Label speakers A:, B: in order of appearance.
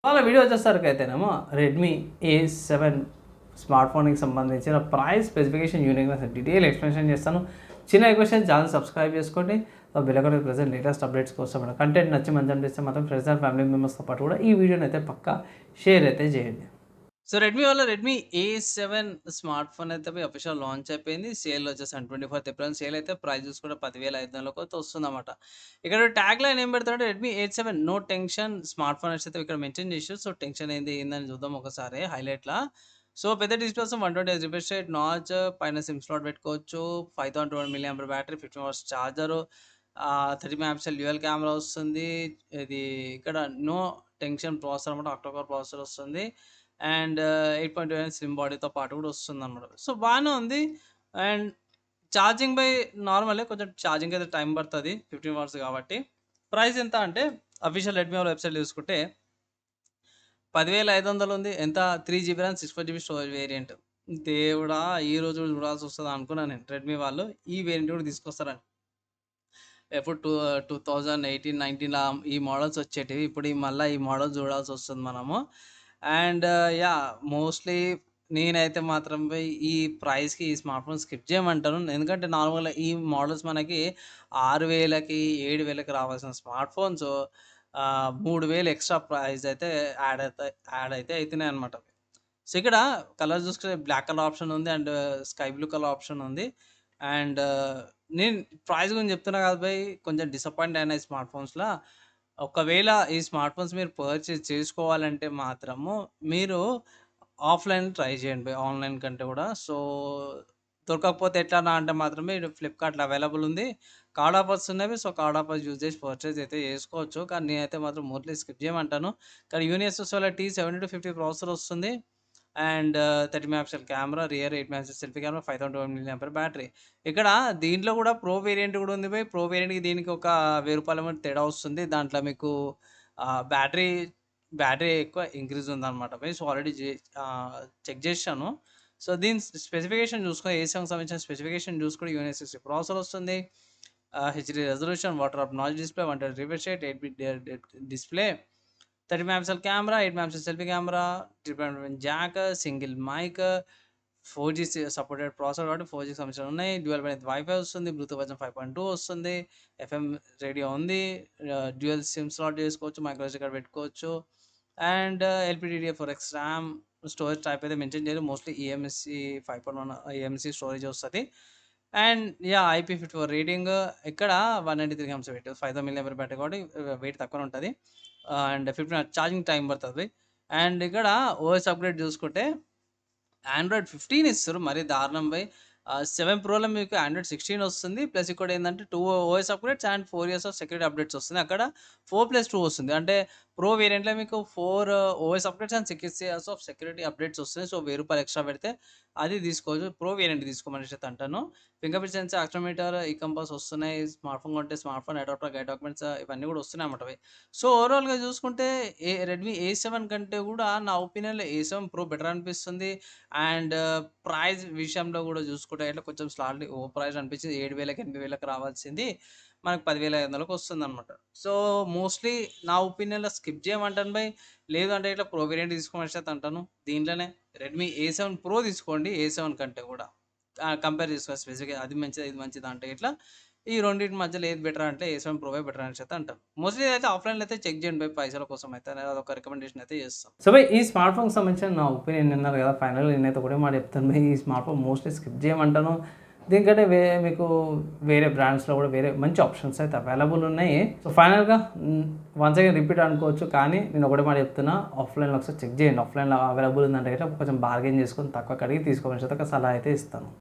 A: వాళ్ళ వీడియో వచ్చేసరికి అయితేనేమో రెడ్మీ A7 స్మార్ట్ ఫోన్కి సంబంధించిన price specification uniqueness detail explanation చేస్తాను. చిన్న రిక్వెస్ట్, ఛానల్ సబ్స్క్రైబ్ చేసుకోండి. Bell icon present latest updates కోసం కంటెంట్ నచ్చి మంచి అనిపిస్తే మాత్రం ఫ్రెండ్స్ అండ్ ఫ్యామిలీ మెంబర్స్తో పాటు కూడా ఈ వీడియోని అయితే పక్కా షేర్ అయితే చేయండి. So Redmi A7 smart phone అయితే అఫీషియల్ లాంచ్ అయిపోయింది. సేల్ వచ్చేసి 24th ఏప్రిల్ సేల్ అయితే ప్రైస్ చూసుకుంటే 10,500కి అయితే వస్తుందన్నమాట. ఇక్కడ ట్యాగ్ లైన్ ఏం పెడతారంటే Redmi A7 no tension smart phone అయితే ఇక్కడ మెన్షన్ చేసారు. సో టెన్షన్ ఏందని చూద్దాం ఒకసారి హైలైట్లా. సో పెద్ద డిస్ప్లే కోసం 120Hz రిఫ్రెష్ రేట్, నాచ్, పైన సిమ్ స్లాట్ పెట్టుకోవచ్చు, 5200 mAh battery, 15 hours charger, 30 megapixel dual camera వస్తుంది. ఇది ఇక్కడ నో టెన్షన్ ప్రాసెసర్ అనమాట, ఆక్టోకోర్ ప్రాసెసర్ వస్తుంది. అండ్ 8.2 స్లిమ్ బాడీతో పాటు కూడా వస్తుందన్నమాట. సో బాగానే ఉంది. అండ్ ఛార్జింగ్ బై నార్మలే, కొంచెం ఛార్జింగ్ అయితే టైం పడుతుంది, 15 అవర్స్ కాబట్టి. ప్రైస్ ఎంత అంటే అఫీషియల్ రెడ్మీ వాళ్ళ వెబ్సైట్ చూసుకుంటే 10,500 ఉంది. ఎంత? 3GB RAM, 64GB storage variant. దేవుడా, ఈ రోజు చూడాల్సి వస్తుంది అనుకున్నాను నేను. రెడ్మీ వాళ్ళు ఈ వేరియంట్ కూడా తీసుకొస్తారని. ఎప్పుడు 2018-19 ఈ మోడల్స్ వచ్చేటివి. ఇప్పుడు మళ్ళీ ఈ మోడల్ చూడాల్సి వస్తుంది మనము. అండ్ మోస్ట్లీ నేనైతే మాత్రం ఈ ప్రైస్కి ఈ స్మార్ట్ ఫోన్ స్కిప్ చేయమంటాను. ఎందుకంటే నార్మల్గా ఈ మోడల్స్ మనకి 6,000కి 7,000కి రావాల్సిన స్మార్ట్ ఫోన్స్ 3,000 ఎక్స్ట్రా ప్రైస్ అయితే యాడ్ అయితే అవుతున్నాయి అనమాట. సో ఇక్కడ కలర్ చూసుకుంటే బ్లాక్ కలర్ ఆప్షన్ ఉంది and sky blue colour option ఉంది. అండ్ నేను ప్రైస్ గురించి చెప్తున్నా కదా భయ్, కొంచెం డిసప్పాయింట్ అయినా ఈ స్మార్ట్ ఫోన్స్లో. ఒకవేళ ఈ స్మార్ట్ ఫోన్స్ మీరు పర్చేస్ చేసుకోవాలంటే మాత్రము మీరు ఆఫ్లైన్ ట్రై చేయండి భయ్, ఆన్లైన్ కంటే కూడా. సో దొరకకపోతే ఎట్లా అంటే మాత్రమే ఫ్లిప్కార్ట్లో అవైలబుల్ ఉంది. కార్డ్ ఆఫర్స్ ఉన్నవి. సో కార్డ్ ఆఫర్స్ యూజ్ చేసి పర్చేస్ అయితే చేసుకోవచ్చు. కానీ నేనైతే మాత్రం మోస్ట్లీ స్కిప్ చేయమంటాను. కానీ యూనిఎస్ఎస్ వల్ల T70-50 ప్రాసెసర్ వస్తుంది. And 30 megapixel camera, rear 8 megapixel selfie camera, 5200 mAh battery. ఇక్కడ దీంట్లో కూడా ప్రో వేరియంట్ కూడా ఉంది భయ్. ప్రో వేరియంట్కి దీనికి ఒక 1000 రూపాయల తేడా వస్తుంది. దాంట్లో మీకు బ్యాటరీ ఎక్కువ ఇంక్రీజ్ ఉందన్నమాట భయ్. సో ఆల్రెడీ చెక్ చేశాను. సో దీని స్పెసిఫికేషన్ చూసుకొని A7 సంబంధించిన స్పెసిఫికేషన్ చూసుకొని యూనిఎస్ఎస్ ప్రాసెసర్ వస్తుంది. HD resolution, water of noise display, 120 refresh rate, 8-bit display, 30 megapixel camera, 8 megapixel selfie camera, 3.1 jack, single mic, 4G supported processor కాబట్టి 4G సంబంధించిన ఉన్నాయి. Dual band WiFi వస్తుంది, Bluetooth version 5.2 వస్తుంది, FM radio ఉంది, dual SIM slot చేసుకోవచ్చు, micro SD card పెట్టుకోవచ్చు. And LPDDR4X RAM, storage type అయితే mention చేయలేదు. మోస్ట్లీ EMC 5.1 EMC స్టోరేజ్ వస్తుంది. And IP54 rating. ఇక్కడ 193 grams వెయిట్, 5,000 mAh బ్యాటరీ కాబట్టి వెయిట్ తక్కువ ఉంటుంది. అండ్ 15 ఛార్జింగ్ టైం పడుతుంది. అండ్ ఇక్కడ ఓఎస్ అప్గ్రేడ్ చూసుకుంటే ఆండ్రాయిడ్ 15 ఇస్తారు, మరీ దారుణం బై. 7 ప్రోలో మీకు ఆండ్రాయిడ్ 16 వస్తుంది. ప్లస్ ఇక్కడ ఏంటంటే 2 OS upgrades and 4 years of security updates వస్తుంది. అక్కడ 4+2 వస్తుంది. అంటే ప్రో వేరియంట్లో మీకు 4 OS updates and 6 years of security updates వస్తుంది. సో 1,000 రూపాయలు ఎక్స్ట్రా పెడితే అది తీసుకోవచ్చు. ప్రో వేరియంట్ తీసుకోమని అయితే అంటాను. ఫింగర్ ప్రింట్ సెన్సార్, యాక్సిలరోమీటర్, ఈ కంపాస్ వస్తున్నాయి. స్మార్ట్ ఫోన్ కొంటే smart phone adapter, guide documents ఇవన్నీ కూడా వస్తున్నాయి అన్నమాట. సో ఓవరాల్గా చూసుకుంటే రెడ్మీ A7 కంటే కూడా నా ఒపీనియన్లో A7 ప్రో బెటర్ అనిపిస్తుంది. అండ్ ప్రైస్ విషయంలో కూడా చూసుకుంటే ఇట్లా కొంచెం స్లాట్లీ ఓ ప్రైస్ అనిపించింది. 7,000కి 8,000కి రావాల్సింది మనకు 10,500కి వస్తుంది అనమాట. సో మోస్ట్లీ నా ఒపీనియన్లో స్కిప్ చేయమంటాను బై. లేదు అంటే ఇట్లా ప్రో వేరియంట్ తీసుకోమని అయితే అంటాను. దీంట్లోనే రెడ్మీ A7 ప్రో తీసుకోండి, A7 కంటే కూడా కంపేర్ చేసుకోవాలి. స్పెసిఫిక్గా అది మంచిది ఇది మంచిది అంటే ఇట్లా ఈ రెండింటి మధ్యలో ఏది బెటర్ అంటే A7 ప్రోవే బెటర్ అని అయితే అంటాను. మోస్ట్లీ అయితే ఆఫ్లైన్లో అయితే చెక్ చేయండి బై, పైసల కోసం అయితే అదొక రికమెండేషన్ అయితే చేస్తాం. సో బై ఈ స్మార్ట్ ఫోన్కి సంబంధించిన నా ఒపీనియన్ విన్నారు కదా. ఫైనల్గా నేనైతే ఒకటే మాట చెప్తాను బై, ఈ స్మార్ట్ ఫోన్ మోస్ట్లీ స్కిప్ చేయమంటాను. దీనికంటే మీకు వేరే బ్రాండ్స్లో కూడా వేరే మంచి ఆప్షన్స్ అయితే అవైలబుల్ ఉన్నాయి. సో ఫైనల్గా వన్స్ అగైన్ రిపీట్ అనుకోవచ్చు, కానీ నేను ఒకటే మాట చెప్తున్నా, ఆఫ్లైన్లో ఒకసారి చెక్ చేయండి. ఆఫ్లైన్లో అవైలబుల్ ఉందంటే కొంచెం బార్గెన్ చేసుకొని తక్కువ కడిగి తీసుకోవాలని ఒక సలహా అయితే ఇస్తాను.